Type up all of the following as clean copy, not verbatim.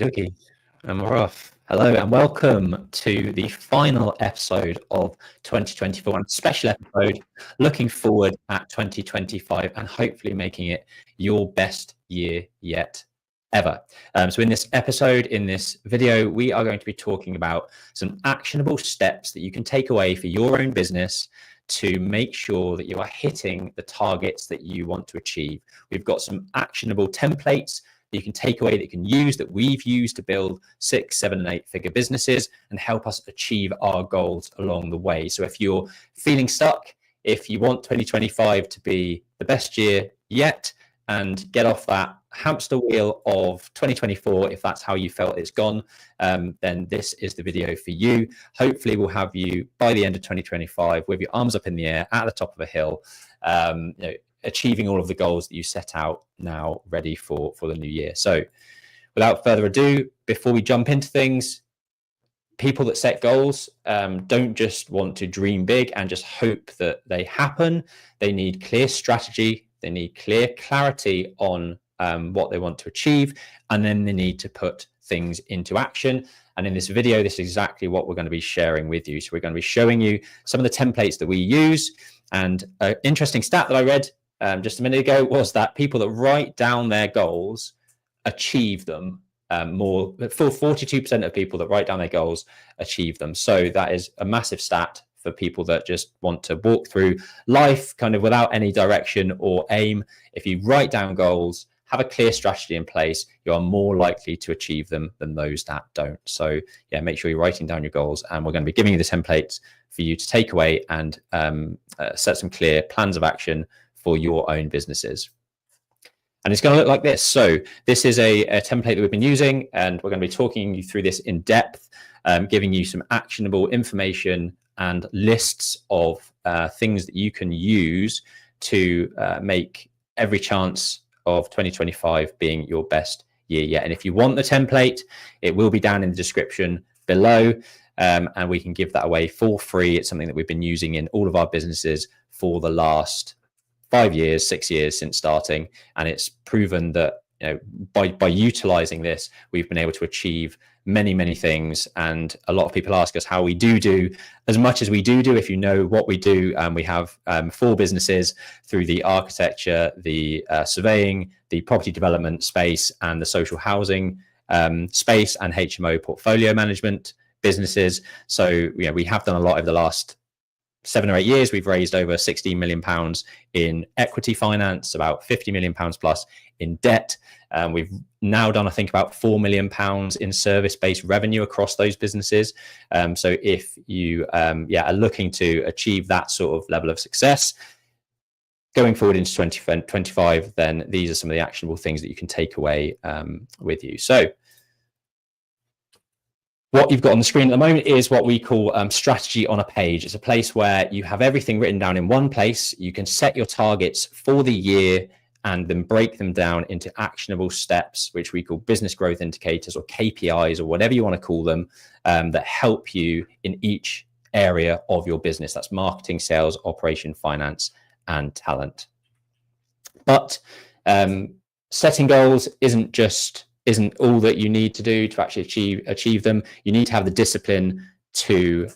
Okay, and we're off. Hello and welcome to the final episode of 2024, a special episode looking forward at 2025 and hopefully making it your best year yet ever. So in this episode, in this video, we are going to be talking about some actionable steps that you can take away for your own business to make sure that you are hitting the targets that you want to achieve. We've got some actionable templates that you can take away, that you can use, that we've used to build 6, 7, and 8-figure businesses and help us achieve our goals along the way. So if you're feeling stuck, if you want 2025 to be the best year yet and get off that hamster wheel of 2024, if that's how you felt it's gone, then this is the video for you. Hopefully we'll have you by the end of 2025 with your arms up in the air at the top of a hill, achieving all of the goals that you set out now, ready for the new year. So without further ado, before we jump into things, people that set goals don't just want to dream big and just hope that they happen. They need clear strategy. They need clear clarity on what they want to achieve, and then they need to put things into action. And in this video, this is exactly what we're going to be sharing with you. So we're going to be showing you some of the templates that we use. And an interesting stat that I read just a minute ago was that people that write down their goals achieve them more. 42% of people that write down their goals achieve them. So that is a massive stat for people that just want to walk through life kind of without any direction or aim. If you write down goals, have a clear strategy in place, you are more likely to achieve them than those that don't. So yeah, make sure you're writing down your goals, and we're going to be giving you the templates for you to take away and set some clear plans of action for your own businesses. And it's going to look like this. So this is a template that we've been using, and we're going to be talking you through this in depth, giving you some actionable information and lists of things that you can use to make every chance of 2025 being your best year yet. And if you want the template, it will be down in the description below, and we can give that away for free. It's something that we've been using in all of our businesses for the last 5 years, 6 years since starting, and it's proven that by utilizing this, we've been able to achieve many things. And a lot of people ask us how we do as much as we do. If you know what we do, we have 4 businesses through the architecture, the surveying, the property development space, and the social housing space, and HMO portfolio management businesses. So we have done a lot over the last 7 or 8 years. We've raised over £16 million in equity finance, about £50 million plus in debt. We've now done, I think, about £4 million in service-based revenue across those businesses. So if you are looking to achieve that sort of level of success going forward into 2025, then these are some of the actionable things that you can take away with you. So what you've got on the screen at the moment is what we call strategy on a page. It's a place where you have everything written down in one place. You can set your targets for the year and then break them down into actionable steps, which we call business growth indicators or KPIs or whatever you want to call them, that help you in each area of your business. That's marketing, sales, operation, finance, and talent. But setting goals isn't all that you need to do to actually achieve them. You need to have the discipline to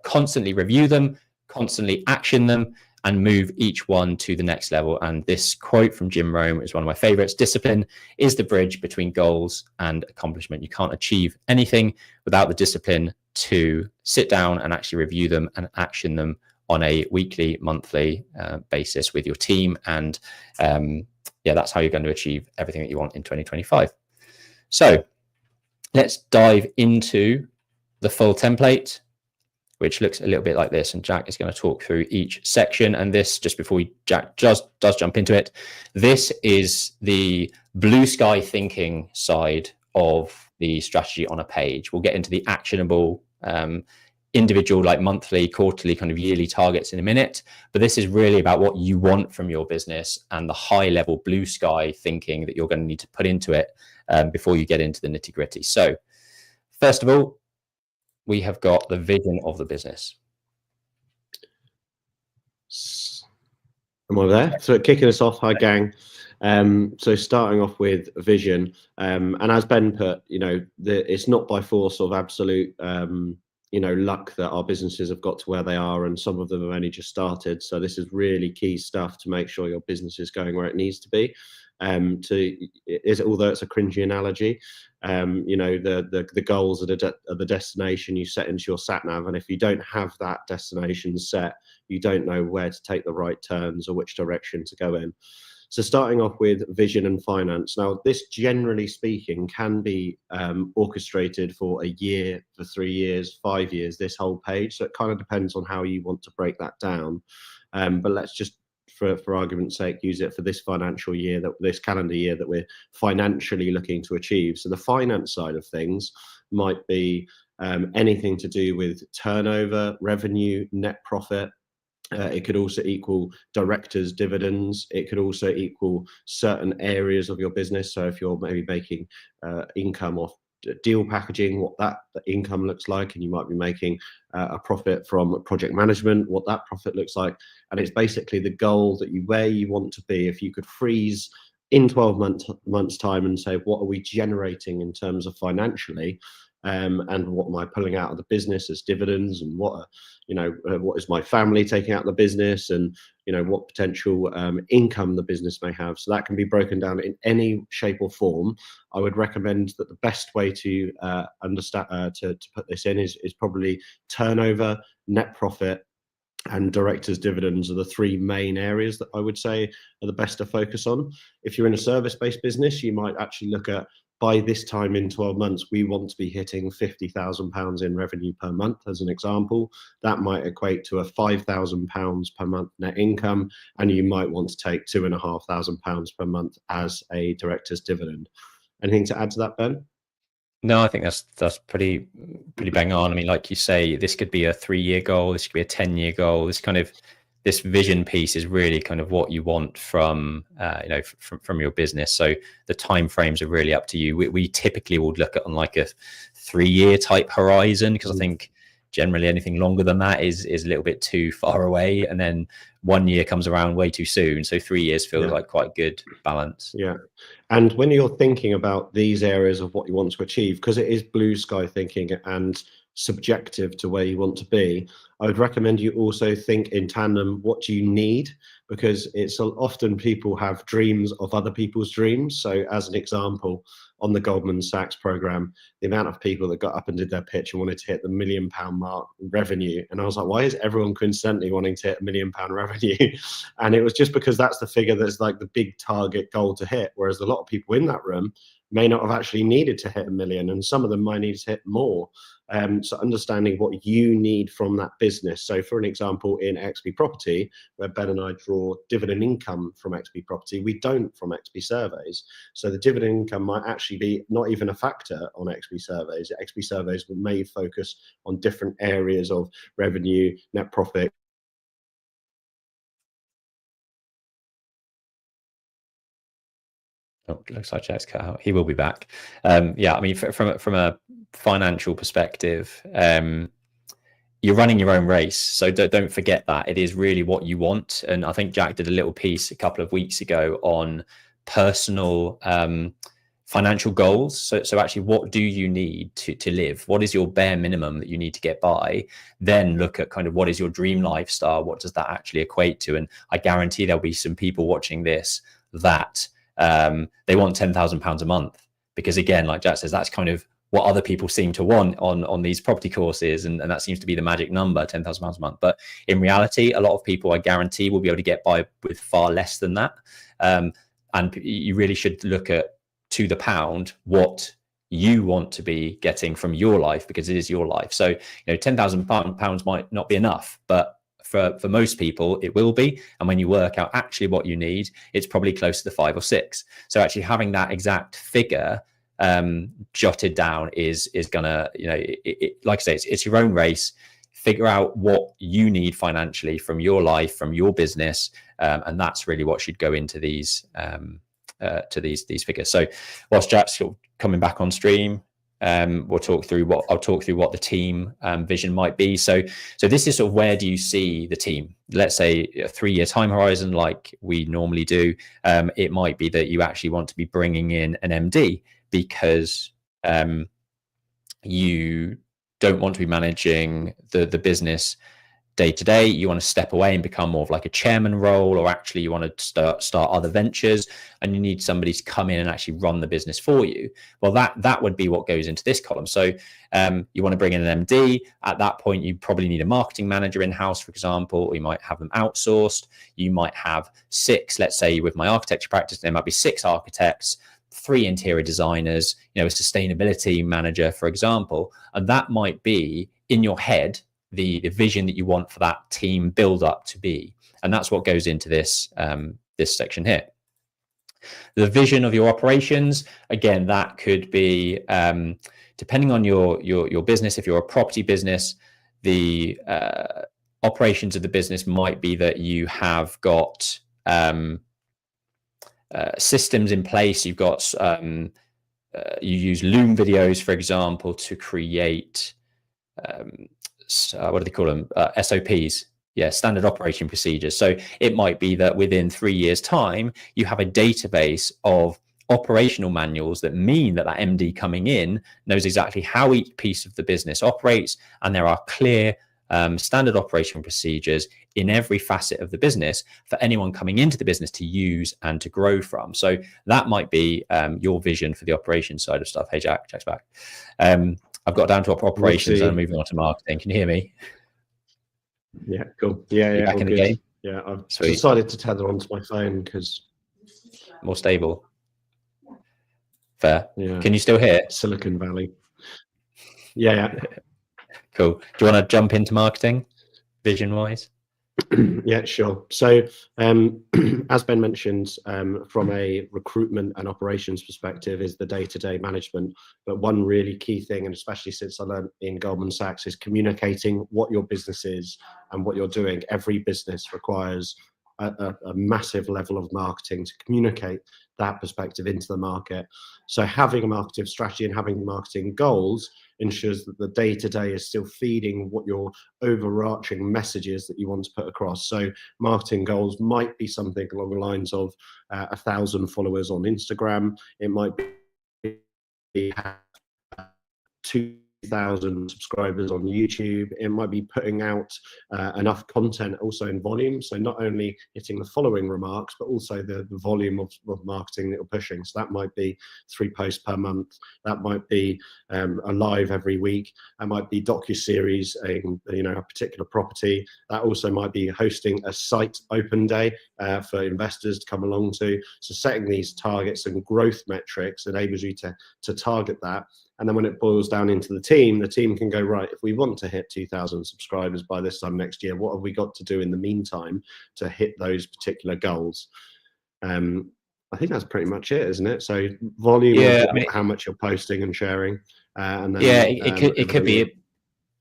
constantly review them, constantly action them, and move each one to the next level. And this quote from Jim Rohn is one of my favorites: discipline is the bridge between goals and accomplishment. You can't achieve anything without the discipline to sit down and actually review them and action them on a weekly, monthly basis with your team. And that's how you're going to achieve everything that you want in 2025. So let's dive into the full template, which looks a little bit like this. And Jack is going to talk through each section. And this, just before Jack does jump into it, this is the blue sky thinking side of the strategy on a page. We'll get into the actionable individual, like monthly, quarterly, kind of yearly targets in a minute. But this is really about what you want from your business and the high level blue sky thinking that you're going to need to put into it before you get into the nitty gritty. So first of all, we have got the vision of the business. Am I there? So kicking us off, hi gang. So starting off with vision, and as Ben put, it's not by force of absolute, luck that our businesses have got to where they are, and some of them have only just started. So this is really key stuff to make sure your business is going where it needs to be. Although it's a cringy analogy, the goals are the destination you set into your sat nav, and if you don't have that destination set, you don't know where to take the right turns or which direction to go in. So starting off with vision and finance. Now, this generally speaking can be orchestrated for a year, for 3 years, 5 years, this whole page. So it kind of depends on how you want to break that down. But let's just, for argument's sake, use it for this financial year, this calendar year that we're financially looking to achieve. So the finance side of things might be anything to do with turnover, revenue, net profit. It could also equal directors' dividends. It could also equal certain areas of your business. So if you're maybe making income off deal packaging, what that income looks like, and you might be making a profit from project management, what that profit looks like. And it's basically the goal that where you want to be. If you could freeze in 12 months time and say, what are we generating in terms of financially, and what am I pulling out of the business as dividends, and what is my family taking out of the business, and what potential income the business may have. So that can be broken down in any shape or form. I would recommend that the best way to understand to put this in is probably turnover, net profit, and directors' dividends are the three main areas that I would say are the best to focus on. If you're in a service-based business, you might actually look at, by this time in 12 months, we want to be hitting £50,000 in revenue per month, as an example. That might equate to a £5,000 per month net income, and you might want to take £2,500 per month as a director's dividend. Anything to add to that, Ben? No, I think that's pretty bang on. I mean, like you say, this could be a 3-year goal. This could be a 10-year goal. This vision piece is really kind of what you want from from your business. So the time frames are really up to you. We typically would look at on like a 3-year type horizon, because I think generally anything longer than that is a little bit too far away, and then 1 year comes around way too soon. So 3 years feels like quite good balance. Yeah. And when you're thinking about these areas of what you want to achieve, because it is blue sky thinking and subjective to where you want to be, I would recommend you also think in tandem, what do you need? Because it's often people have dreams of other people's dreams. So as an example, on the Goldman Sachs program, the amount of people that got up and did their pitch and wanted to hit the £1 million mark revenue. And I was like, why is everyone coincidentally wanting to hit £1 million revenue? And it was just because that's the figure that's like the big target goal to hit. Whereas a lot of people in that room may not have actually needed to hit 1 million, and some of them might need to hit more. So understanding what you need from that business. So for an example, in XP Property, where Ben and I draw dividend income from XP Property, we don't from XP Surveys. So the dividend income might actually be not even a factor on XP Surveys. XP Surveys may focus on different areas of revenue, net profit. Oh, looks like Jack's cut out. He will be back. Yeah, I mean, from a financial perspective, you're running your own race, so don't forget that it is really what you want. And I think Jack did a little piece a couple of weeks ago on personal financial goals. So actually, what do you need to live? What is your bare minimum that you need to get by? Then look at kind of what is your dream lifestyle? What does that actually equate to? And I guarantee there'll be some people watching this that they want £10,000 a month, because again, like Jack says, that's kind of what other people seem to want on these property courses, and that seems to be the magic number, £10,000 a month. But in reality, a lot of people, I guarantee, will be able to get by with far less than that. And you really should look at, to the pound, what you want to be getting from your life, because it is your life. So £10,000 might not be enough, but for most people it will be. And when you work out actually what you need, it's probably close to 5 or 6. So actually having that exact figure jotted down is gonna, like I say, it's your own race. Figure out what you need financially from your life, from your business, and that's really what should go into these to these figures. So whilst Jack's coming back on stream, I'll talk through what the team vision might be. So this is sort of, where do you see the team? Let's say a 3-year time horizon, like we normally do. It might be that you actually want to be bringing in an MD because you don't want to be managing the business day to day. You want to step away and become more of like a chairman role, or actually you want to start other ventures, and you need somebody to come in and actually run the business for you. Well, that would be what goes into this column. So you want to bring in an MD. At that point, you probably need a marketing manager in-house, for example, or you might have them outsourced. You might have 6, let's say with my architecture practice, there might be 6 architects, 3 interior designers, a sustainability manager, for example, and that might be in your head the vision that you want for that team build up to be. And that's what goes into this this section here. The vision of your operations, again, that could be depending on your business. If you're a property business, the operations of the business might be that you have got systems in place. You've got you use Loom videos, for example, to create what do they call them? SOPs. Yeah, standard operating procedures. So it might be that within 3 years' time, you have a database of operational manuals that mean that MD coming in knows exactly how each piece of the business operates, and there are clear standard operational procedures in every facet of the business for anyone coming into the business to use and to grow from. So that might be your vision for the operations side of stuff. Hey, Jack's back. I've got down to operations and I'm moving on to marketing. Can you hear me? Yeah, cool. Yeah, back in the game? Yeah, I've decided to tether onto my phone because more stable. Fair. Yeah. Can you still hear? Silicon Valley. Yeah. Cool. Do you want to jump into marketing, vision-wise? Yeah, sure. So as Ben mentioned, from a recruitment and operations perspective is the day-to-day management. But one really key thing, and especially since I learned in Goldman Sachs, is communicating what your business is and what you're doing. Every business requires a massive level of marketing to communicate that perspective into the market. So having a marketing strategy and having marketing goals ensures that the day-to-day is still feeding what your overarching message is that you want to put across. So marketing goals might be something along the lines of 1,000 followers on Instagram. It might be 2,000 subscribers on YouTube. It might be putting out enough content also in volume. So not only hitting the following remarks, but also the volume of marketing that you're pushing. So that might be 3 posts per month. That might be a live every week. That might be docuseries, a particular property. That also might be hosting a site open day for investors to come along to. So setting these targets and growth metrics enables you to target that. And then when it boils down into the team can go, right, if we want to hit 2,000 subscribers by this time next year, what have we got to do in the meantime to hit those particular goals? I think that's pretty much it, isn't it? So volume, how much you're posting and sharing. And then, it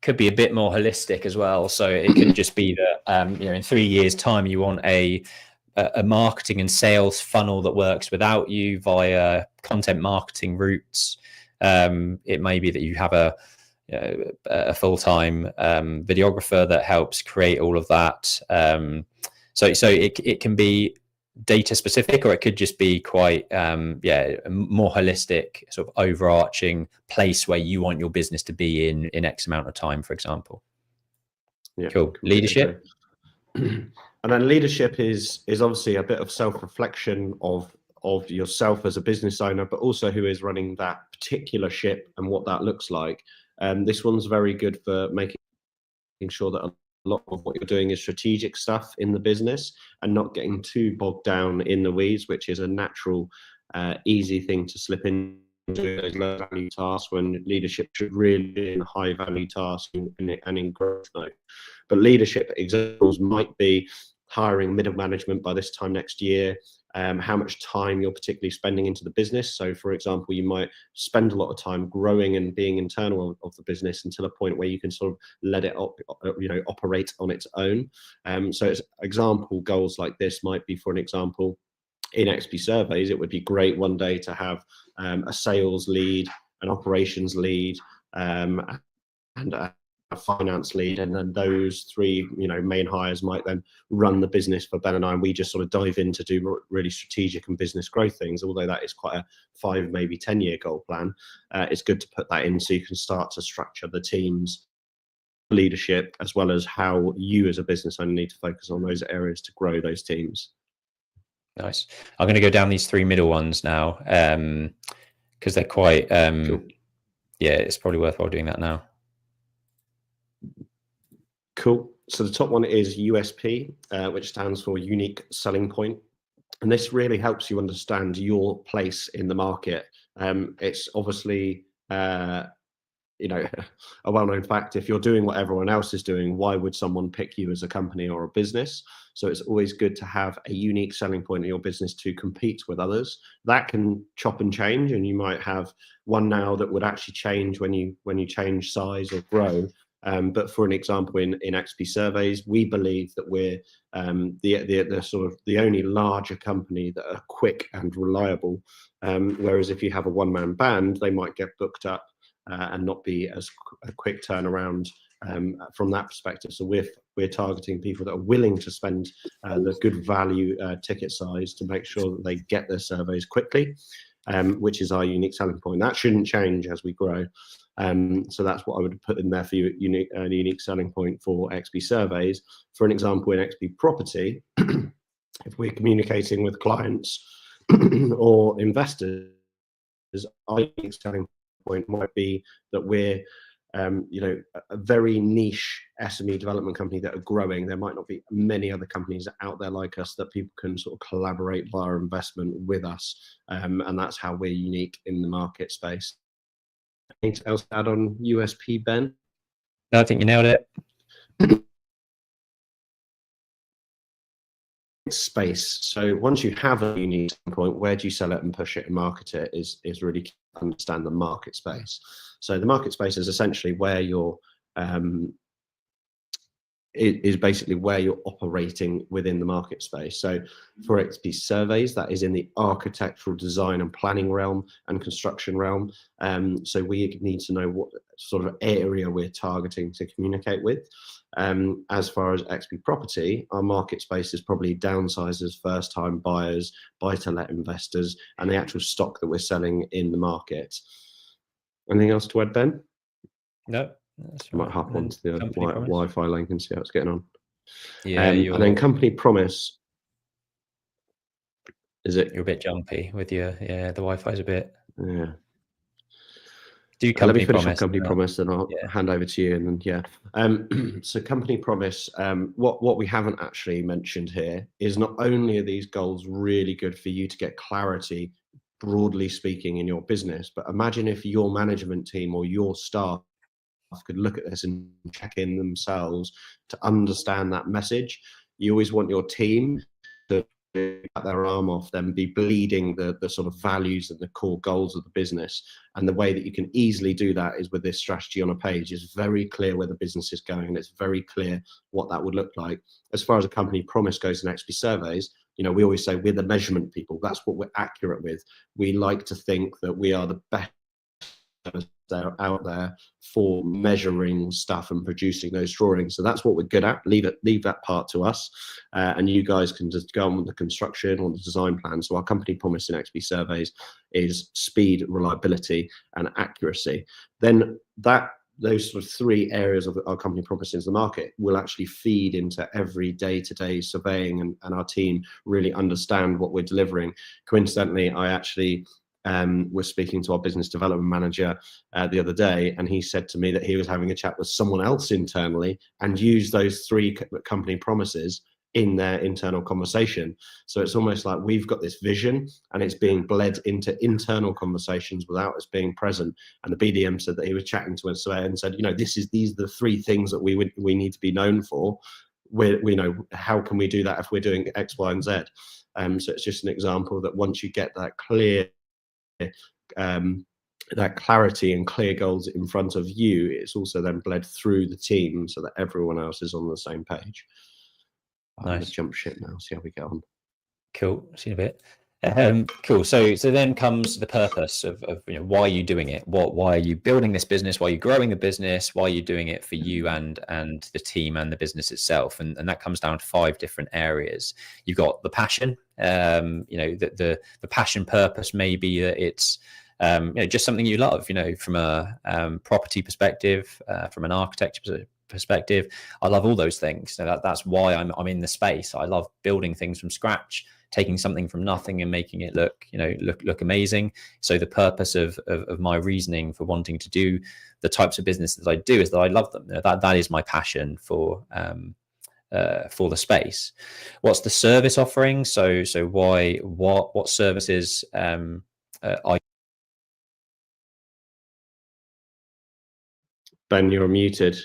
could be a bit more holistic as well. So it could just be that, in 3 years' time, you want a marketing and sales funnel that works without you via content marketing routes. It may be that you have a full-time videographer that helps create all of that. So it can be data specific, or it could just be quite a more holistic sort of overarching place where you want your business to be in X amount of time, for example. Yeah, cool. Leadership. And then leadership is obviously a bit of self-reflection of yourself as a business owner, but also who is running that particular ship and what that looks like. This one's very good for making sure that a lot of what you're doing is strategic stuff in the business and not getting too bogged down in the weeds, which is a natural, easy thing to slip into those low value tasks when leadership should really be in high value tasks and in growth mode. But leadership examples might be hiring middle management by this time next year, how much time you're particularly spending into the business. So for example, you might spend a lot of time growing and being internal of the business until a point where you can sort of let it operate on its own. So it's example goals like this might be, for an example, in XP surveys, it would be great one day to have a sales lead, an operations lead, and a finance lead, and then those three, main hires might then run the business for Ben and I, and we just sort of dive in to do really strategic and business growth things. Although that is quite a 5, maybe 10-year goal plan, it's good to put that in so you can start to structure the teams, leadership, as well as how you as a business owner need to focus on those areas to grow those teams. Nice. I'm going to go down these 3 middle ones now, because they're quite Cool. Yeah, it's probably worthwhile doing that now. Cool. So the top one is USP, which stands for unique selling point. And this really helps you understand your place in the market. It's obviously, a well-known fact. If you're doing what everyone else is doing, why would someone pick you as a company or a business? So it's always good to have a unique selling point in your business to compete with others. That can chop and change, and you might have one now that would actually change when you change size or grow. But for an example, in XP Surveys, we believe that we're the sort of the only larger company that are quick and reliable. Whereas if you have a one-man band, they might get booked up and not be as a quick turnaround from that perspective. So we're targeting people that are willing to spend the good value ticket size to make sure that they get their surveys quickly, which is our unique selling point. That shouldn't change as we grow. So that's what I would put in there for you, unique selling point for XP Surveys. For an example, in XP Property, if we're communicating with clients or investors, our unique selling point might be that we're a very niche SME development company that are growing. There might not be many other companies out there like us that people can sort of collaborate via investment with us, and that's how we're unique in the market space. Anything else to add on USP, Ben? No, I think you nailed it. Space. So once you have a unique point, where do you sell it and push it and market it is really key to understand the market space. So the market space is essentially where you're is basically where you're operating within the market space. So for XP Surveys, that is in the architectural design and planning realm and construction realm. So we need to know what sort of area we're targeting to communicate with. As far as XP Property, our market space is probably downsizers, first-time buyers, buy-to-let investors, and the actual stock that we're selling in the market. Anything else to add, Ben? No. That's I right. might hop onto the Wi-Fi link and see how it's getting on. Yeah, and then company promise. Is it? You're a bit jumpy with your the Wi-Fi's a bit. Yeah. Do Let me finish promise, off company promise, and I'll hand over to you. And then so company promise. What we haven't actually mentioned here is not only are these goals really good for you to get clarity, broadly speaking, in your business, but imagine if your management team or your staff could look at this and check in themselves to understand that message. You always want your team to cut their arm off, then be bleeding the sort of values and the core goals of the business. And the way that you can easily do that is with this strategy on a page. It's very clear where the business is going, and it's very clear what that would look like. As far as a company promise goes in XP Surveys, we always say we're the measurement people. That's what we're accurate with. We like to think that we are the best out there for measuring stuff and producing those drawings. So that's what we're good at. Leave that part to us, and you guys can just go on with the construction or the design plan. So our company promise in XP Surveys is speed, reliability, and accuracy. Then those sort of 3 areas of our company promise in the market will actually feed into every day-to-day surveying, and our team really understand what we're delivering. Coincidentally, I actually was speaking to our business development manager the other day, and he said to me that he was having a chat with someone else internally and used those 3 company promises in their internal conversation. So it's almost like we've got this vision and it's being bled into internal conversations without us being present. And the BDM said that he was chatting to us and said, these are the 3 things that we need to be known for. We know how can we do that if we're doing X, Y, and Z. So it's just an example that once you get that clear that clarity and clear goals in front of you, it's also then bled through the team so that everyone else is on the same page. I'm going to jump ship now, see how we get on. Cool. See you in a bit. Cool. So then comes the purpose of why are you doing it? Why are you building this business? Why are you growing the business? Why are you doing it for you and the team and the business itself? And that comes down to 5 different areas. You've got the passion. The passion purpose may be that it's just something you love. From a property perspective, from an architecture perspective, I love all those things. So that's why I'm in the space. I love building things from scratch, taking something from nothing and making it look amazing. So the purpose of my reasoning for wanting to do the types of businesses I do is that I love them. That is my passion for the space. What's the service offering? So what services are Ben, you're muted.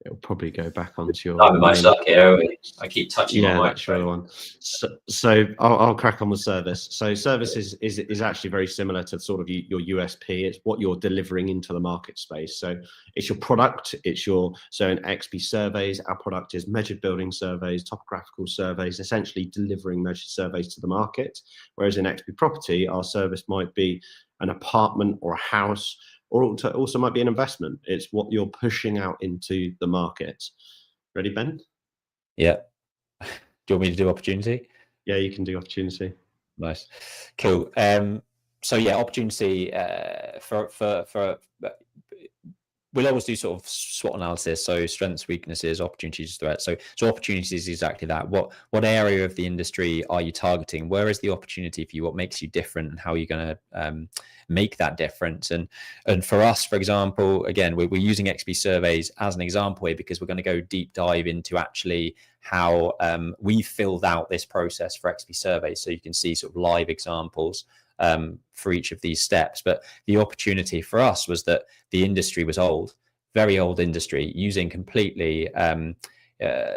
It'll probably go back onto your. I'm stuck here. I keep touching my microphone. That's the other one. So I'll crack on with service. So service is actually very similar to sort of your USP. It's what you're delivering into the market space. So it's your product. So in XP surveys, our product is measured building surveys, topographical surveys, essentially delivering measured surveys to the market. Whereas in XP property, our service might be an apartment or a house, or also might be an investment. It's what you're pushing out into the market. Ready, Ben? Yeah. Do you want me to do opportunity? Yeah, you can do opportunity. Nice. Cool. So yeah, opportunity for we'll always do sort of SWOT analysis. So strengths, weaknesses, opportunities, threats. So opportunities is exactly that. What area of the industry are you targeting? Where is the opportunity for you? What makes you different, and how are you going to make that difference? And for us, for example, again, we're using XP surveys as an example here because we're going to go deep dive into actually how we filled out this process for XP surveys. So you can see sort of live examples for each of these steps. But the opportunity for us was that the industry was old, very old industry, using completely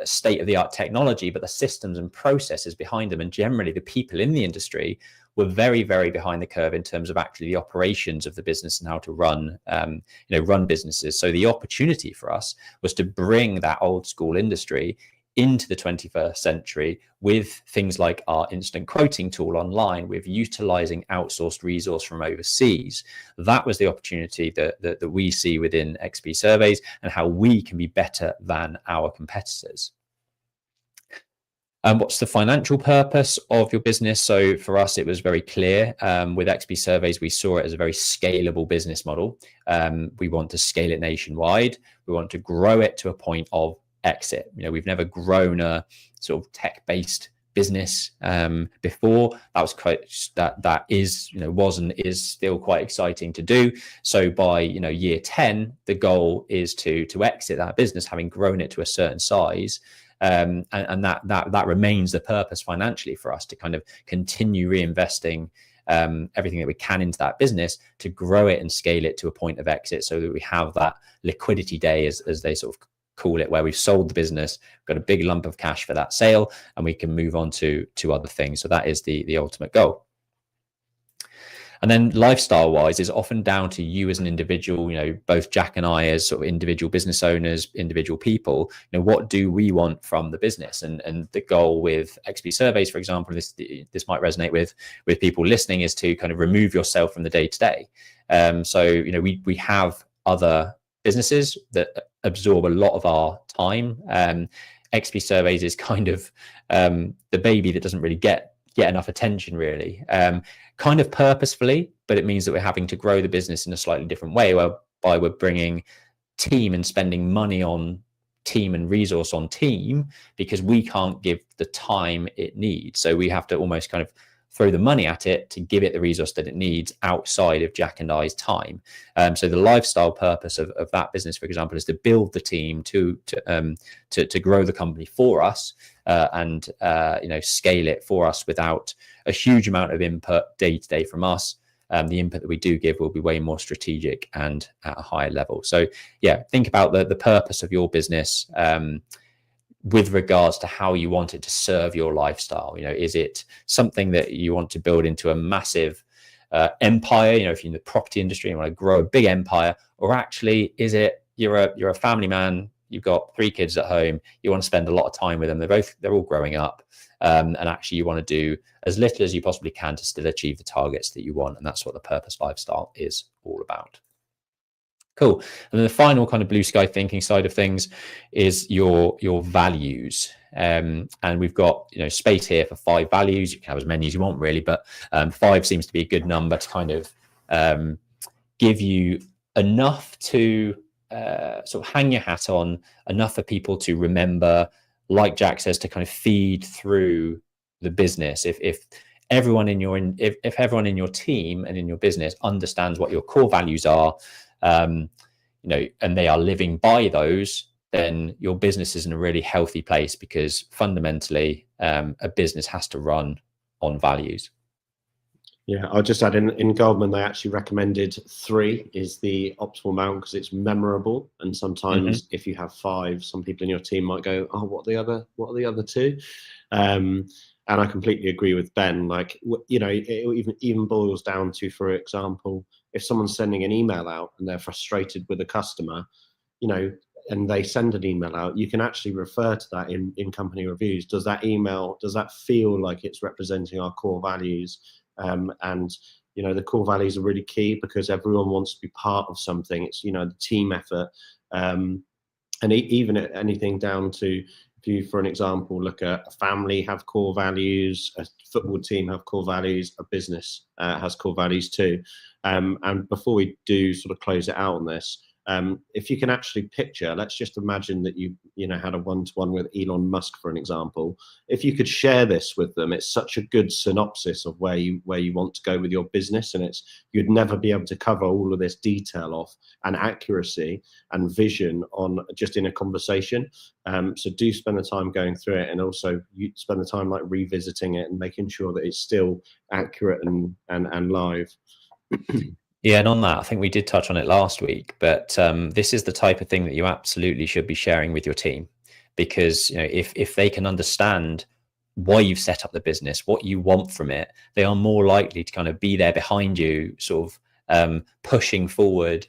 state-of-the-art technology, but the systems and processes behind them, and generally the people in the industry, were very, very behind the curve in terms of actually the operations of the business and how to run businesses. So the opportunity for us was to bring that old school industry into the 21st century with things like our instant quoting tool online, with utilizing outsourced resource from overseas. That was the opportunity that we see within XP surveys, and how we can be better than our competitors. What's the financial purpose of your business? So for us, it was very clear. With XP surveys, we saw it as a very scalable business model. We want to scale it nationwide. We want to grow it to a point of exit. We've never grown a sort of tech-based business before. That was and is still quite exciting to do. So by year 10, the goal is to exit that business, having grown it to a certain size. And that remains the purpose financially for us, to kind of continue reinvesting everything that we can into that business to grow it and scale it to a point of exit, so that we have that liquidity day, as they sort of call it, where we've sold the business, got a big lump of cash for that sale, and we can move on to other things. So that is the ultimate goal. And then lifestyle wise is often down to you as an individual. Both Jack and I, as sort of individual business owners, individual people, what do we want from the business? And the goal with XP surveys, for example, this might resonate with people listening, is to kind of remove yourself from the day to day. So we have other businesses that absorb a lot of our time. XP surveys is kind of the baby that doesn't really get enough attention, really, kind of purposefully, but it means that we're having to grow the business in a slightly different way, whereby we're bringing team and spending money on team and resource on team, because we can't give the time it needs. So we have to almost kind of throw the money at it to give it the resource that it needs outside of Jack and I's time. So the lifestyle purpose of that business, for example, is to build the team to grow the company for us, and scale it for us without a huge amount of input day to day from us. The input that we do give will be way more strategic and at a higher level. So yeah, think about the purpose of your business with regards to how you want it to serve your lifestyle. Is it something that you want to build into a massive empire? If you're in the property industry and want to grow a big empire, or actually is it you're a family man you've got 3 kids at home, you want to spend a lot of time with them. They're all growing up. And actually you want to do as little as you possibly can to still achieve the targets that you want. And that's what the purpose lifestyle is all about. Cool. And then the final kind of blue sky thinking side of things is your values. And we've got, you know, space here for 5 values. You can have as many as you want, really, but 5 seems to be a good number to kind of give you enough to sort of hang your hat on, enough for people to remember, like Jack says, to kind of feed through the business. If everyone in your if everyone in your team and in your business understands what your core values are, you know, and they are living by those, then your business is in a really healthy place, because fundamentally a business has to run on values. Yeah, I'll just add in Goldman, they actually recommended 3 is the optimal amount because it's memorable. And sometimes if you have 5, some people in your team might go, oh, what are the other 2? And I completely agree with Ben. Like, you know, it even boils down to, for example, if someone's sending an email out and they're frustrated with a customer, you know, and they send an email out, you can actually refer to that in company reviews. Does that feel like it's representing our core values? And, you know, the core values are really key because everyone wants to be part of something. It's, you know, the team effort. And even anything down to, if you, for an example, look at a family have core values, a football team have core values, a business has core values too. And before we do sort of close it out on this, if you can actually picture, let's just imagine that you had a one-to-one with Elon Musk, for an example. If you could share this with them, it's such a good synopsis of where you want to go with your business, and you'd never be able to cover all of this detail off and accuracy and vision on just in a conversation. So do spend the time going through it, and also you spend the time like revisiting it and making sure that it's still accurate and live. Yeah, and on that, I think we did touch on it last week, but this is the type of thing that you absolutely should be sharing with your team, because, you know, if they can understand why you've set up the business, what you want from it, they are more likely to kind of be there behind you, sort of pushing forward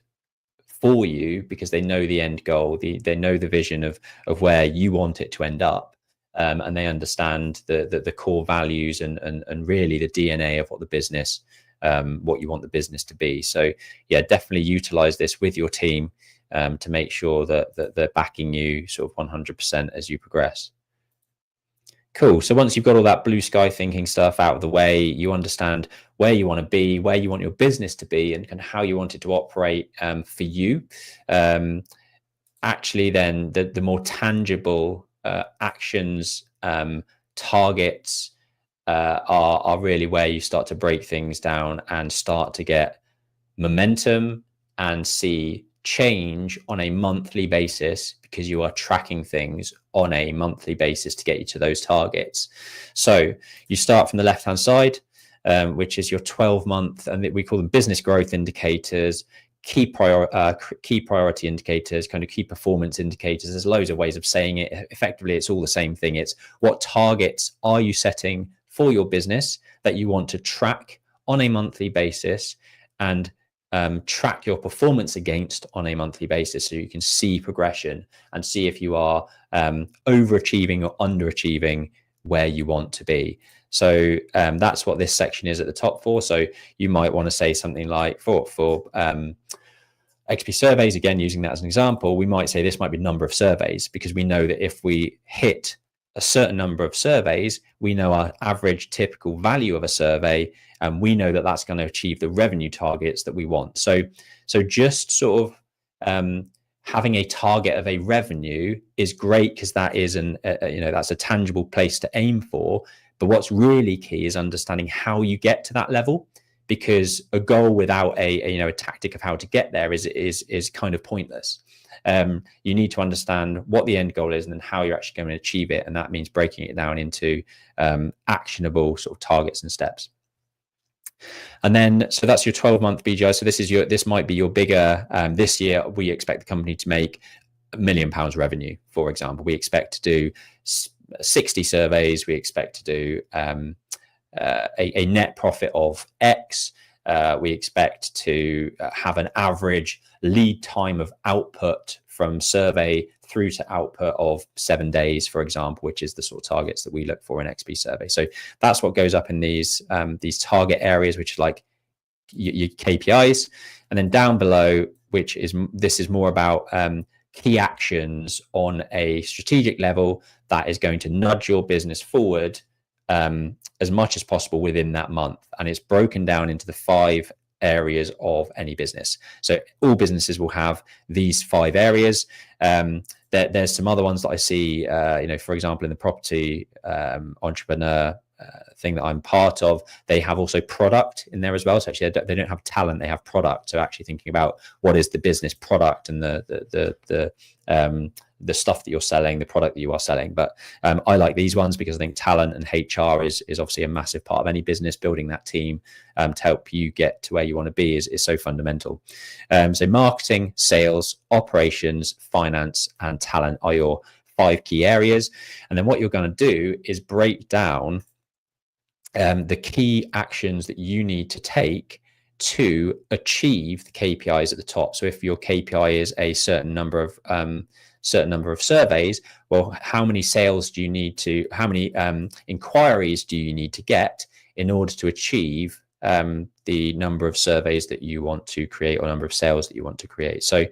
for you, because they know the end goal, they know the vision of where you want it to end up, and they understand the core values and really the DNA of what the business. What you want the business to be. So yeah, definitely utilize this with your team to make sure that they're backing you sort of 100% as you progress. Cool. So once you've got all that blue sky thinking stuff out of the way, you understand where you want to be, where you want your business to be, and kind of how you want it to operate for you. Actually, then the more tangible actions, targets, are really where you start to break things down and start to get momentum and see change on a monthly basis, because you are tracking things on a monthly basis to get you to those targets. So you start from the left hand side, which is your 12-month, and we call them business growth indicators, key priority indicators, kind of key performance indicators. There's loads of ways of saying it. Effectively, it's all the same thing. It's what targets are you setting for your business that you want to track on a monthly basis, and track your performance against on a monthly basis, so you can see progression and see if you are overachieving or underachieving where you want to be. So that's what this section is at the top for. So you might want to say something like for XP surveys, again, using that as an example, we might say this might be number of surveys, because we know that if we hit a certain number of surveys, we know our average typical value of a survey, and we know that that's going to achieve the revenue targets that we want. So just sort of having a target of a revenue is great, because that is that's a tangible place to aim for. But what's really key is understanding how you get to that level, because a goal without a tactic of how to get there is kind of pointless. You need to understand what the end goal is and then how you're actually going to achieve it, and that means breaking it down into actionable sort of targets and steps. And then, so that's your 12-month BGI. So this might be your bigger. This year, we expect the company to make £1 million revenue, for example. We expect to do 60 surveys. We expect to do a net profit of X. We expect to have an average lead time of output from survey through to output of 7 days, for example, which is the sort of targets that we look for in XP survey. So that's what goes up in these target areas, which is like your KPIs. And then down below, this is more about key actions on a strategic level that is going to nudge your business forward as much as possible within that month. And it's broken down into the 5 areas of any business. So all businesses will have these 5 areas. There's some other ones that I see, for example, in the property entrepreneur thing that I'm part of, they have also product in there as well. So actually they don't have talent, they have product. So actually thinking about what is the business product and the stuff that you're selling, the product that you are selling. But I like these ones because I think talent and HR is obviously a massive part of any business. Building that team to help you get to where you want to be is so fundamental. So marketing, sales, operations, finance, and talent are your 5 key areas. And then what you're going to do is break down the key actions that you need to take to achieve the KPIs at the top. So if your KPI is a certain number of surveys, well, how many sales do you need to, how many inquiries do you need to get in order to achieve the number of surveys that you want to create or number of sales that you want to create? So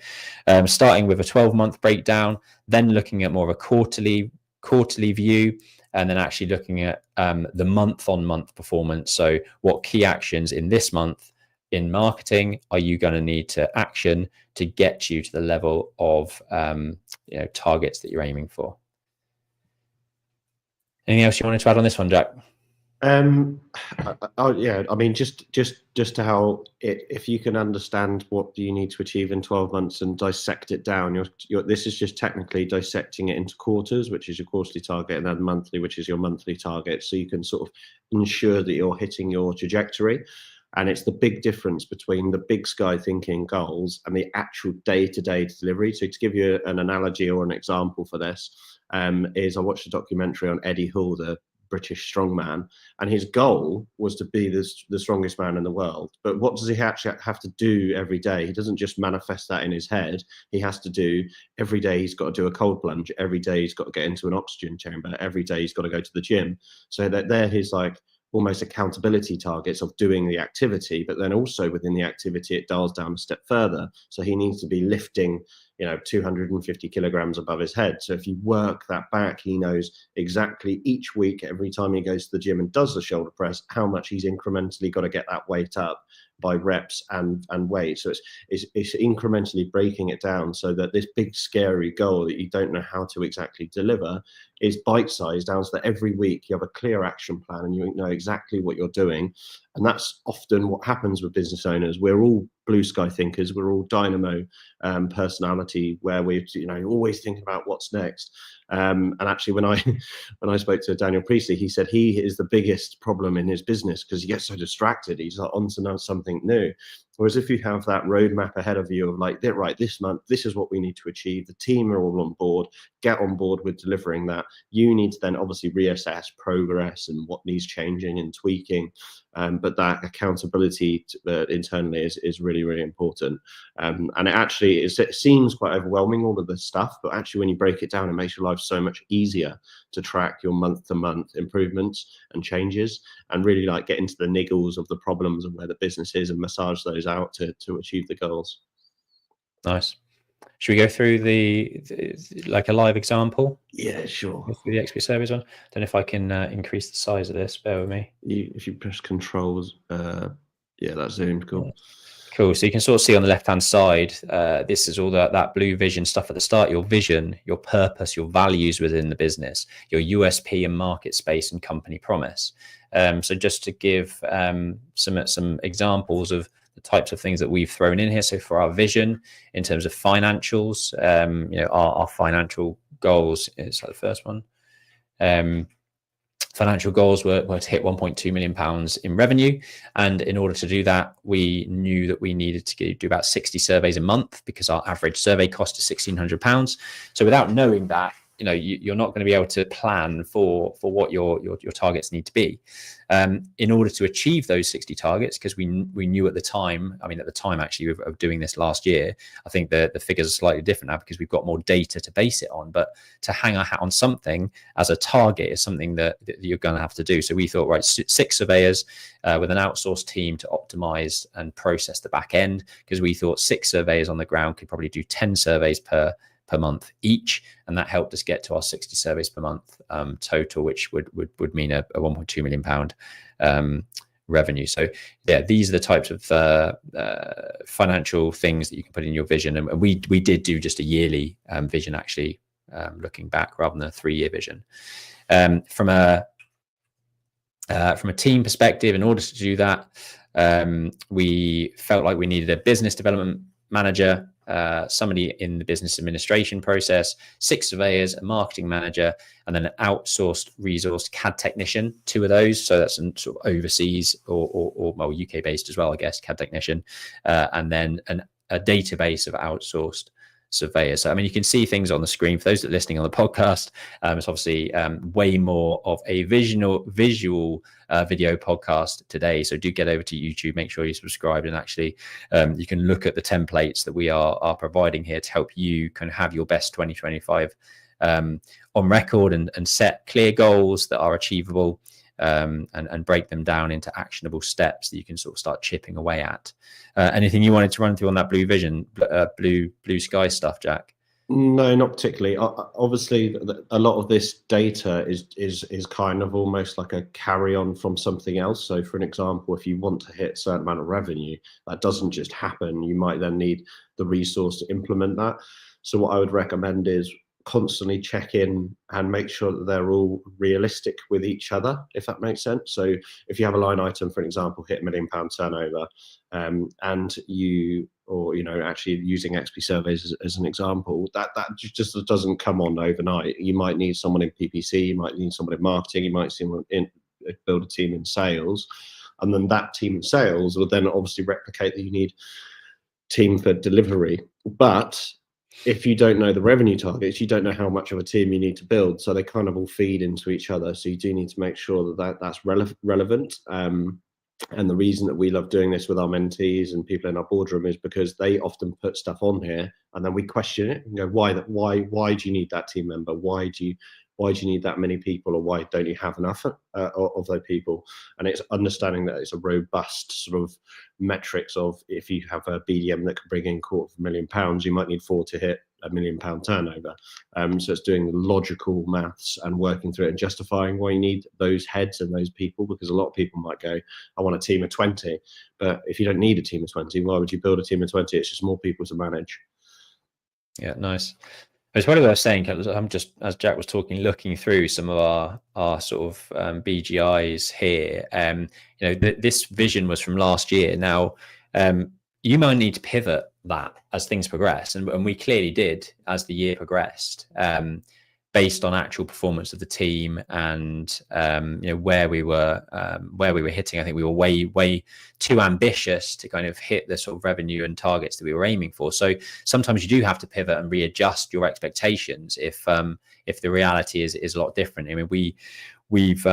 starting with a 12-month breakdown, then looking at more of a quarterly view, and then actually looking at the month-on-month performance. So what key actions in this month in marketing are you going to need to action to get you to the level of targets that you're aiming for? Anything else you wanted to add on this one, Jack? Yeah, I mean, just to how if you can understand what you need to achieve in 12 months and dissect it down, this is just technically dissecting it into quarters, which is your quarterly target, and then monthly, which is your monthly target. So you can sort of ensure that you're hitting your trajectory. And it's the big difference between the big sky thinking goals and the actual day-to-day delivery. So to give you an analogy or an example for this, is I watched a documentary on Eddie Hall, the British strongman, and his goal was to be the strongest man in the world. But what does he actually have to do every day? He doesn't just manifest that in his head. He has to do every day. He's got to do a cold plunge every day. He's got to get into an oxygen chamber every day. He's got to go to the gym. So that they're his like almost accountability targets of doing the activity, but then also within the activity it dials down a step further. So he needs to be lifting 250 kilograms above his head. So if you work that back, he knows exactly each week, every time he goes to the gym and does the shoulder press, how much he's incrementally got to get that weight up by reps and weight. So it's incrementally breaking it down so that this big scary goal that you don't know how to exactly deliver is bite-sized down so that every week you have a clear action plan and you know exactly what you're doing. And that's often what happens with business owners. We're all blue sky thinkers. We're all dynamo personality, where we're always thinking about what's next. And actually, when I spoke to Daniel Priestley, he said he is the biggest problem in his business because he gets so distracted. He's like on to something new. Whereas if you have that roadmap ahead of you of like, right, this month, this is what we need to achieve. The team are all on board, get on board with delivering that. You need to then obviously reassess progress and what needs changing and tweaking. But that accountability internally is really, really important. And it seems quite overwhelming, all of this stuff, but actually when you break it down, it makes your life so much easier to track your month-to-month improvements and changes and really like get into the niggles of the problems and where the business is and massage those out to achieve the goals. Nice. Should we go through like a live example? Yeah, sure. Through the XP surveys one. Don't know if I can increase the size of this. Bear with me. If you press controls, yeah, that's zoomed. Cool. Cool. So you can sort of see on the left-hand side, this is all that blue vision stuff at the start, your vision, your purpose, your values within the business, your USP and market space and company promise. So just to give some examples of the types of things that we've thrown in here. So for our vision, in terms of financials, our financial goals, it's like the first one. Financial goals were to hit £1.2 million in revenue. And in order to do that, we knew that we needed to do about 60 surveys a month because our average survey cost is £1,600. So without knowing that, you're not going to be able to plan for what your targets need to be. In order to achieve those 60 targets, because we knew at the time, I mean, at the time actually of doing this last year, I think the figures are slightly different now because we've got more data to base it on. But to hang our hat on something as a target is something that you're going to have to do. So we thought, right, 6 surveyors with an outsourced team to optimize and process the back end, because we thought 6 surveyors on the ground could probably do 10 surveys per month each, and that helped us get to our 60 surveys per month total, which would mean a 1.2 million pound revenue. So yeah, these are the types of financial things that you can put in your vision, and we did do just a yearly vision actually, looking back, rather than a 3-year vision. From a team perspective, in order to do that, we felt like we needed a business development manager, somebody in the business administration process, 6 surveyors, a marketing manager, and then an outsourced resource CAD technician, 2 of those. So that's some sort of overseas or well, UK based as well, I guess, CAD technician, and then a database of outsourced surveyors. So I mean, you can see things on the screen for those that are listening on the podcast. It's obviously way more of a visual video podcast today, so do get over to YouTube, make sure you subscribe, and actually you can look at the templates that we are providing here to help you kind of have your best 2025 on record, and set clear goals that are achievable, and break them down into actionable steps that you can sort of start chipping away at. Anything you wanted to run through on that blue sky stuff, Jack? No, not particularly. Obviously, a lot of this data is kind of almost like a carry on from something else. So, for an example, if you want to hit a certain amount of revenue, that doesn't just happen. You might then need the resource to implement that. So, what I would recommend is constantly check in and make sure that they're all realistic with each other, if that makes sense. So if you have a line item, for example, hit £1 million turnover, and you, or actually using XP surveys as an example, that just doesn't come on overnight. You might need someone in PPC, you might need someone in marketing, you might build a team in sales, and then that team in sales will then obviously replicate that you need team for delivery. But if you don't know the revenue targets, you don't know how much of a team you need to build. So they kind of all feed into each other. So you do need to make sure that's relevant. And the reason that we love doing this with our mentees and people in our boardroom is because they often put stuff on here, and then we question it and go, why do you need that team member? Why do you need that many people, or why don't you have enough of those people? And it's understanding that it's a robust sort of metrics of, if you have a BDM that can bring in £250,000, you might need 4 to hit £1 million turnover. So it's doing the logical maths and working through it and justifying why you need those heads and those people, because a lot of people might go, I want a team of 20, but if you don't need a team of 20, why would you build a team of 20? It's just more people to manage. Yeah, nice. It's probably worth saying, I'm just, as Jack was talking, looking through some of our sort of BGIs here. This vision was from last year. Now, you might need to pivot that as things progress, and we clearly did as the year progressed, based on actual performance of the team and where we were hitting. I think we were way too ambitious to kind of hit the sort of revenue and targets that we were aiming for. So sometimes you do have to pivot and readjust your expectations if the reality is a lot different. I mean, we've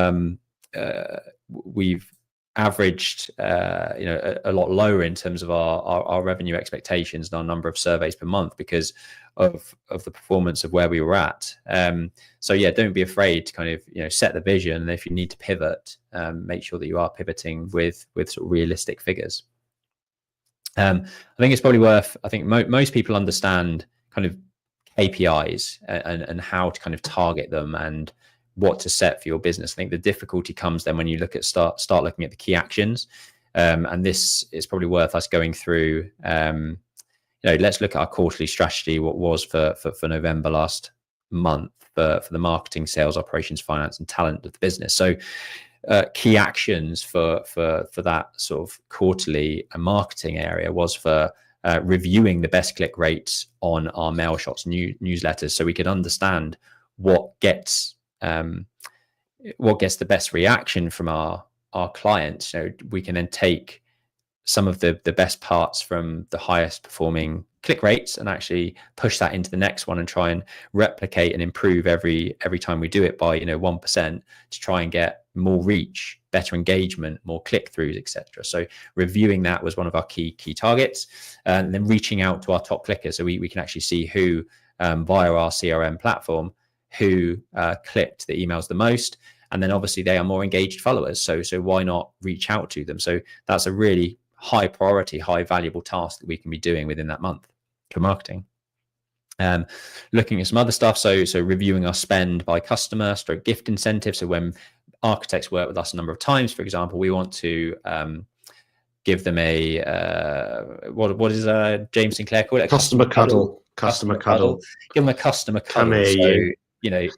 averaged a lot lower in terms of our revenue expectations and our number of surveys per month because of the performance of where we were at. So yeah, don't be afraid to kind of set the vision, and if you need to pivot, make sure that you are pivoting with sort of realistic figures. I think it's probably worth, I think most people understand kind of KPIs and how to kind of target them and what to set for your business. I think the difficulty comes then when you look at start looking at the key actions, and this is probably worth us going through. Let's look at our quarterly strategy, what was for November last month for the marketing, sales, operations, finance, and talent of the business. So key actions for that sort of quarterly marketing area was for reviewing the best click rates on our mail shots, newsletters, so we could understand what gets the best reaction from our clients. We can then take some of the best parts from the highest performing click rates and actually push that into the next one and try and replicate and improve every time we do it by 1% to try and get more reach, better engagement, more click-throughs, etc. So reviewing that was one of our key targets, and then reaching out to our top clickers so we can actually see who via our CRM platform who clicked the emails the most, and then obviously they are more engaged followers, so why not reach out to them? So that's a really high priority, high valuable task that we can be doing within that month for marketing. Looking at some other stuff, so reviewing our spend by customer, stroke gift incentives. So when architects work with us a number of times, for example, we want to give them a what is James Sinclair called it? A customer cuddle. Customer cuddle. Give them a customer cuddle. Come here, you.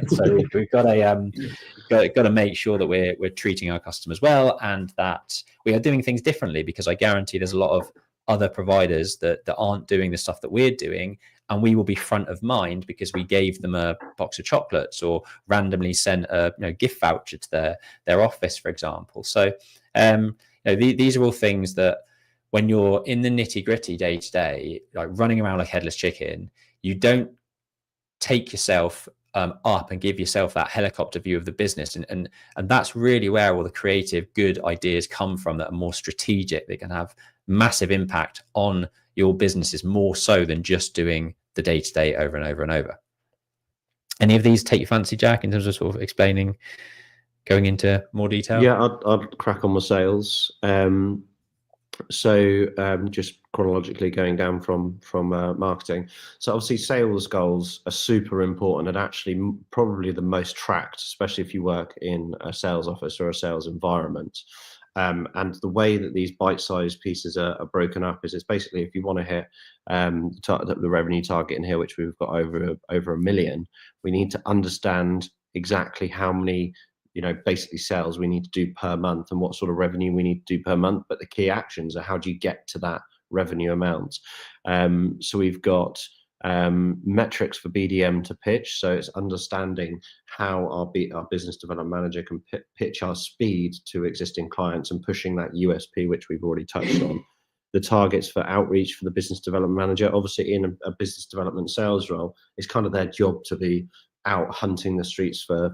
So we've got to make sure that we're treating our customers well, and that we are doing things differently, because I guarantee there's a lot of other providers that aren't doing the stuff that we're doing, and we will be front of mind because we gave them a box of chocolates or randomly sent a gift voucher to their office, for example. So these are all things that when you're in the nitty-gritty day to day, like running around like headless chicken, you don't take yourself up and give yourself that helicopter view of the business, and that's really where all the creative good ideas come from that are more strategic. They can have massive impact on your businesses, more so than just doing the day-to-day over and over and over. Any of these take your fancy, Jack, in terms of sort of explaining, going into more detail? Yeah, I'd crack on with sales. Just chronologically going down from marketing. So obviously sales goals are super important and actually probably the most tracked, especially if you work in a sales office or a sales environment. And the way that these bite-sized pieces are broken up is it's basically, if you want to hit the revenue target in here, which we've got over $1 million, we need to understand exactly how many basically sales we need to do per month and what sort of revenue we need to do per month. But the key actions are, how do you get to that revenue amount? So we've got metrics for BDM to pitch. So it's understanding how our business development manager can pitch our speed to existing clients and pushing that USP, which we've already touched on. The targets for outreach for the business development manager, obviously in a business development sales role, it's kind of their job to be out hunting the streets for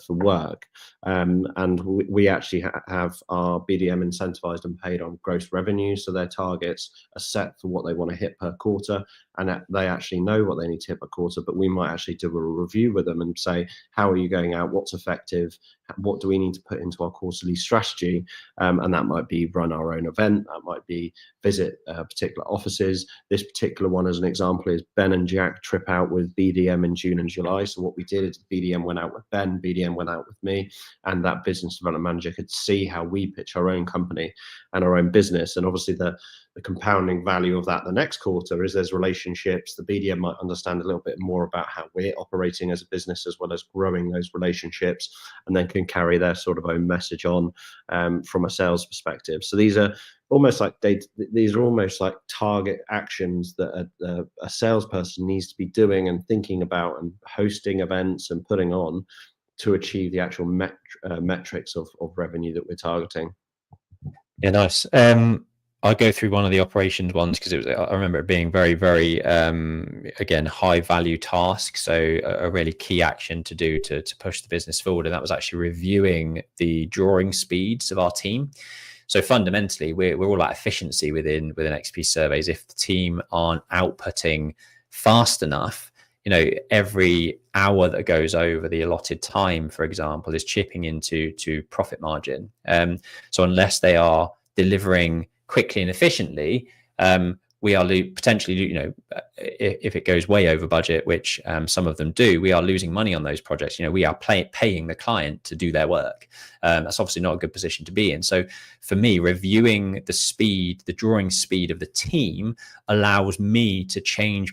work, and we actually have our BDM incentivized and paid on gross revenue, so their targets are set for what they want to hit per quarter, and they actually know what they need to hit per quarter. But we might actually do a review with them and say, how are you going out, what's effective, what do we need to put into our quarterly strategy? And that might be run our own event, that might be visit particular offices. This particular one, as an example, is Ben and Jack trip out with BDM in June and July. So what we did is BDM went out with Ben, BDM went out with me, and that business development manager could see how we pitch our own company and our own business. And obviously the compounding value of that the next quarter is there's relationships. The BDM might understand a little bit more about how we're operating as a business, as well as growing those relationships, and then can carry their sort of own message on from a sales perspective. So these are almost like target actions that a salesperson needs to be doing and thinking about and hosting events and putting on to achieve the actual metrics of revenue that we're targeting. Yeah, nice. I'll go through one of the operations ones because I remember it being very, very, again, high value task. So a really key action to do to push the business forward. And that was actually reviewing the drawing speeds of our team. So fundamentally, we're all about efficiency within XP surveys. If the team aren't outputting fast enough, every hour that goes over the allotted time, for example, is chipping into profit margin. So unless they are delivering quickly and efficiently, we are potentially, if it goes way over budget, which some of them do, we are losing money on those projects. We are paying the client to do their work. That's obviously not a good position to be in. So for me, reviewing the drawing speed of the team allows me to change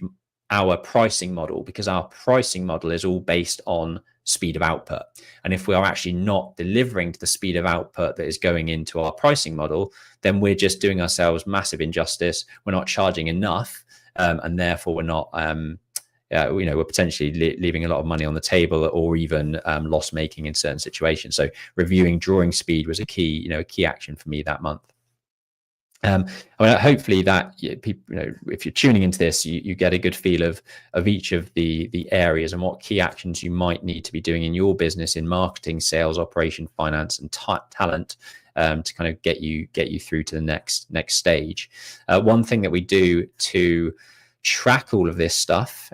our pricing model, because our pricing model is all based on speed of output. And if we are actually not delivering to the speed of output that is going into our pricing model, then we're just doing ourselves massive injustice. We're not charging enough, and therefore we're not, we're potentially leaving a lot of money on the table, or even loss making in certain situations. So reviewing drawing speed was a key action for me that month. I mean, hopefully that people, if you're tuning into this, you get a good feel of each of the areas and what key actions you might need to be doing in your business in marketing, sales, operation, finance, and talent to kind of get you through to the next stage. One thing that we do to track all of this stuff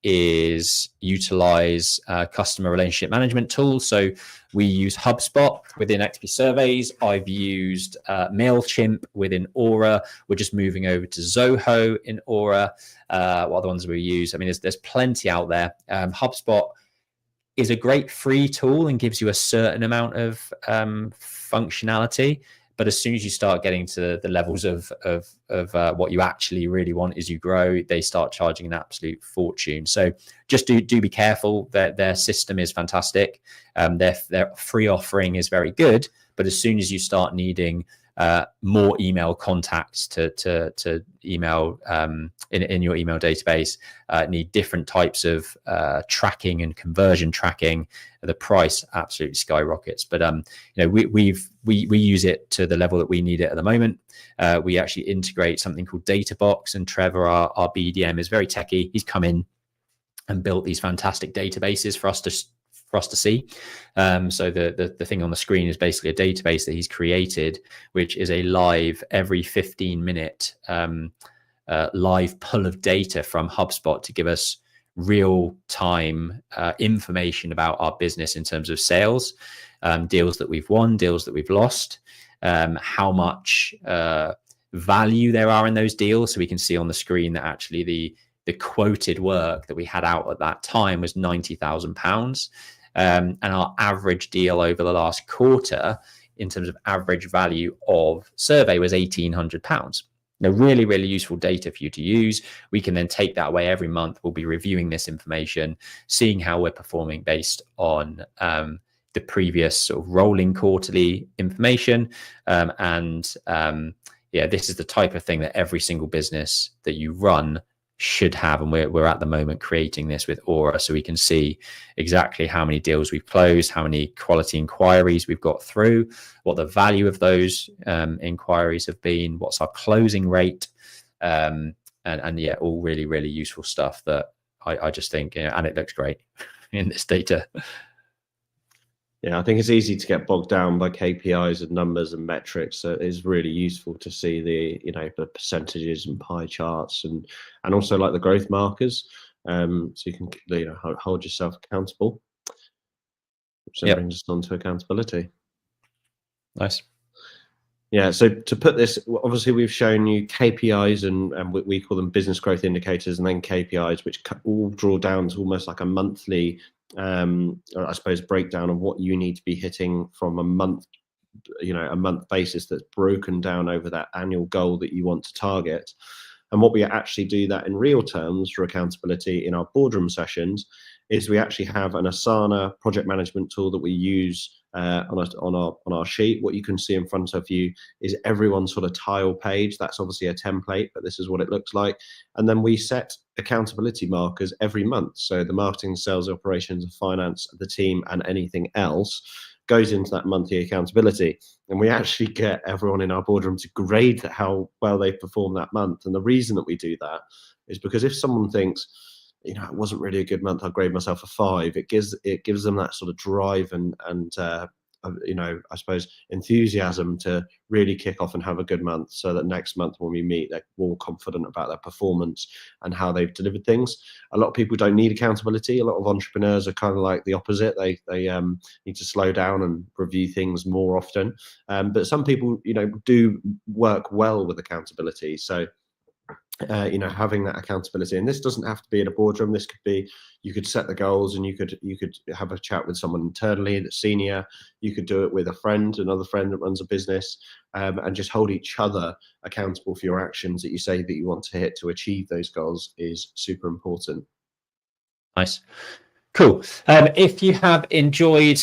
is utilize customer relationship management tools. So we use HubSpot within XP Surveys. I've used MailChimp within Aura. We're just moving over to Zoho in Aura. What other ones we use? I mean, there's plenty out there. HubSpot is a great free tool and gives you a certain amount of functionality. But as soon as you start getting to the levels of what you actually really want as you grow, they start charging an absolute fortune. So just do be careful. Their system is fantastic. Their free offering is very good. But as soon as you start needing more email contacts to email in your email database, need different types of tracking and conversion tracking, the price absolutely skyrockets. But we use it to the level that we need it at the moment. We actually integrate something called Databox, and Trevor, our BDM, is very techie. He's come in and built these fantastic databases for us to see. So the thing on the screen is basically a database that he's created, which is a live every 15-minute live pull of data from HubSpot to give us real-time information about our business in terms of sales, deals that we've won, deals that we've lost, how much value there are in those deals. So we can see on the screen that actually the quoted work that we had out at that time was £90,000. And our average deal over the last quarter in terms of average value of survey was £1,800. Now, really, really useful data for you to use. We can then take that away every month. We'll be reviewing this information, seeing how we're performing based on the previous sort of rolling quarterly information. This is the type of thing that every single business that you run should have, and we're at the moment creating this with Aura, so we can see exactly how many deals we've closed, how many quality inquiries we've got through, what the value of those inquiries have been, what's our closing rate, and all really, really useful stuff that I just think, and it looks great in this data. Yeah, I think it's easy to get bogged down by KPIs and numbers and metrics. So it is really useful to see the percentages and pie charts and also like the growth markers, so you can hold yourself accountable. Which then brings us on to accountability. Nice. Yeah, so to put this, obviously we've shown you KPIs and we call them business growth indicators, and then KPIs, which all draw down to almost like a monthly, I suppose, breakdown of what you need to be hitting from a month basis that's broken down over that annual goal that you want to target. And what we actually do that in real terms for accountability in our boardroom sessions is we actually have an Asana project management tool that we use on our sheet. What you can see in front of you is everyone's sort of tile page. That's obviously a template, but this is what it looks like. And then we set accountability markers every month. So the marketing, sales, operations, and finance, the team, and anything else goes into that monthly accountability. And we actually get everyone in our boardroom to grade how well they perform that month. And the reason that we do that is because if someone thinks, it wasn't really a good month, I'll grade myself a 5. It gives them that sort of drive and I suppose enthusiasm to really kick off and have a good month, so that next month when we meet, they're more confident about their performance and how they've delivered things. A lot of people don't need accountability. A lot of entrepreneurs are kind of like the opposite. They need to slow down and review things more often. But some people, do work well with accountability. So having that accountability, and this doesn't have to be in a boardroom. This could be, you could set the goals and you could have a chat with someone internally that's senior. You could do it with another friend that runs a business, and just hold each other accountable for your actions that you say that you want to hit to achieve those goals is super important. Nice. Cool. If you have enjoyed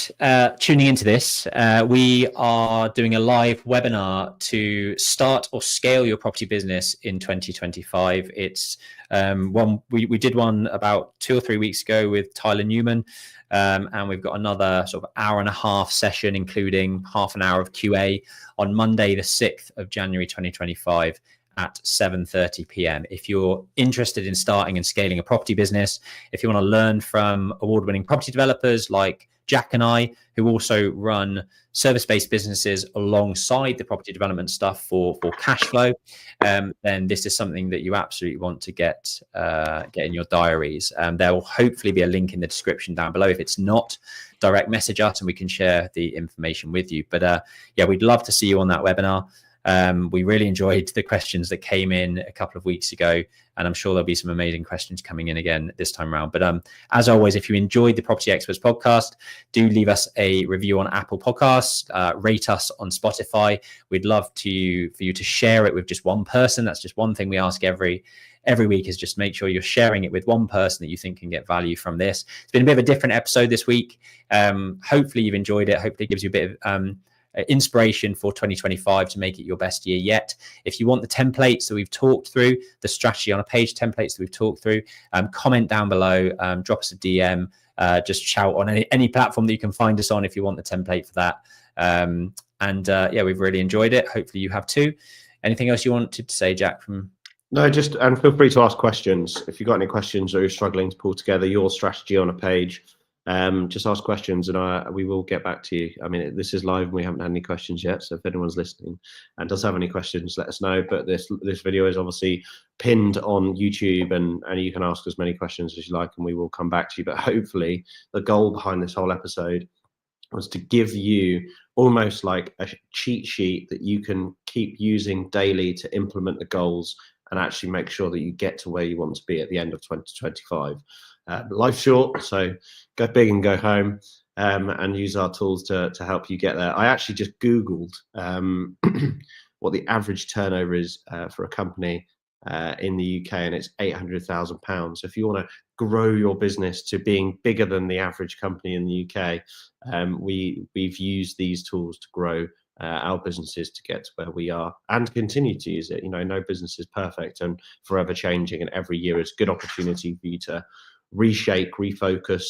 tuning into this, we are doing a live webinar to start or scale your property business in 2025. It's one we did one about 2 or 3 weeks ago with Tyler Newman, and we've got another sort of hour and a half session, including half an hour of QA on Monday, the 6th of January 2025. At 7:30 p.m. If you're interested in starting and scaling a property business, if you want to learn from award-winning property developers like Jack and I, who also run service-based businesses alongside the property development stuff for cash flow, then this is something that you absolutely want to get in your diaries. There will hopefully be a link in the description down below. If it's not, direct message us and we can share the information with you. But yeah, we'd love to see you on that webinar. We really enjoyed the questions that came in a couple of weeks ago, and I'm sure there'll be some amazing questions coming in again this time around. But as always, if you enjoyed the Property Experts podcast, do leave us a review on Apple Podcasts, rate us on Spotify. We'd love for you to share it with just one person. That's just one thing we ask every week, is just make sure you're sharing it with one person that you think can get value from this. It's been a bit of a different episode this week. Hopefully you've enjoyed it. Hopefully it gives you a bit of inspiration for 2025 to make it your best year yet. If you want the templates that we've talked through, the strategy on a page templates that we've talked through, comment down below, drop us a DM, just shout on any platform that you can find us on if you want the template for that. Yeah, we've really enjoyed it. Hopefully you have too. Anything else you wanted to say, Jack? No, and feel free to ask questions. If you've got any questions or you're struggling to pull together your strategy on a page, just ask questions and we will get back to you. I mean, this is live and we haven't had any questions yet, so if anyone's listening and does have any questions, let us know. But this video is obviously pinned on YouTube, and you can ask as many questions as you like and we will come back to you. But hopefully the goal behind this whole episode was to give you almost like a cheat sheet that you can keep using daily to implement the goals and actually make sure that you get to where you want to be at the end of 2025. Life's short, so go big and go home, and use our tools to help you get there. I actually just Googled what the average turnover is for a company in the UK, and it's £800,000. So if you want to grow your business to being bigger than the average company in the UK, we've used these tools to grow our businesses to get to where we are and continue to use it. You know, no business is perfect and forever changing, and every year is a good opportunity for you to reshape, refocus,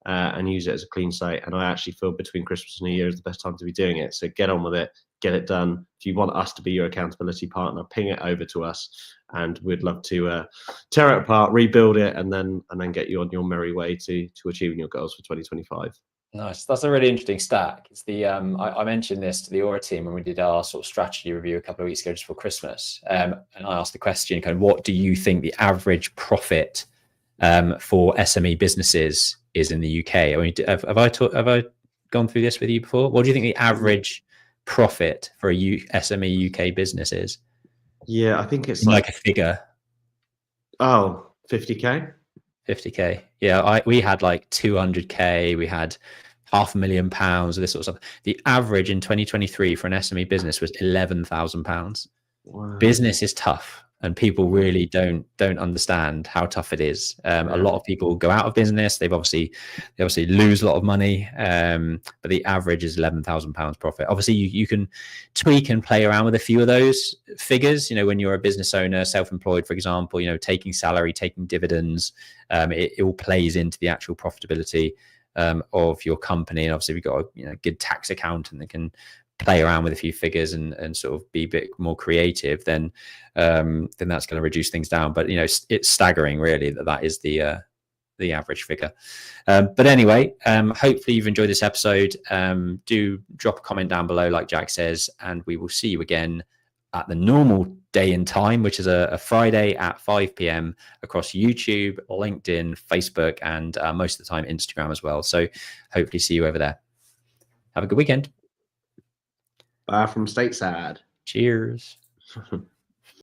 and use it as a clean slate. And I actually feel between Christmas and New Year is the best time to be doing it. So get on with it, get it done. If you want us to be your accountability partner, ping it over to us, and we'd love to tear it apart, rebuild it, and then get you on your merry way to achieving your goals for 2025. Nice. That's a really interesting stack. It's the I mentioned this to the Aura team when we did our sort of strategy review a couple of weeks ago just for Christmas, and I asked the question, kind of, what do you think the average profit for SME businesses is in the UK? I mean, have I gone through this with you before? What do you think the average profit for a SME UK business is? Yeah, I think it's like a figure. Oh, 50K. 50K. Yeah, we had like 200K. We had £500,000, this sort of stuff. The average in 2023 for an SME business was £11,000. Wow. Business is tough, and people really don't understand how tough it is. A lot of people go out of business. They obviously lose a lot of money, but the average is £11,000 profit. Obviously, you can tweak and play around with a few of those figures. You know, when you're a business owner, self-employed, for example, you know, taking salary, taking dividends, it all plays into the actual profitability of your company. And obviously, we've got a good tax accountant that can play around with a few figures and sort of be a bit more creative, then that's going to reduce things down. But you know, it's staggering really that is the average figure. But anyway, hopefully you've enjoyed this episode. Do drop a comment down below, like Jack says, and we will see you again at the normal day and time, which is a Friday at 5 p.m. across YouTube, LinkedIn, Facebook, and most of the time Instagram as well. So hopefully see you over there. Have a good weekend. Bye from stateside. Cheers.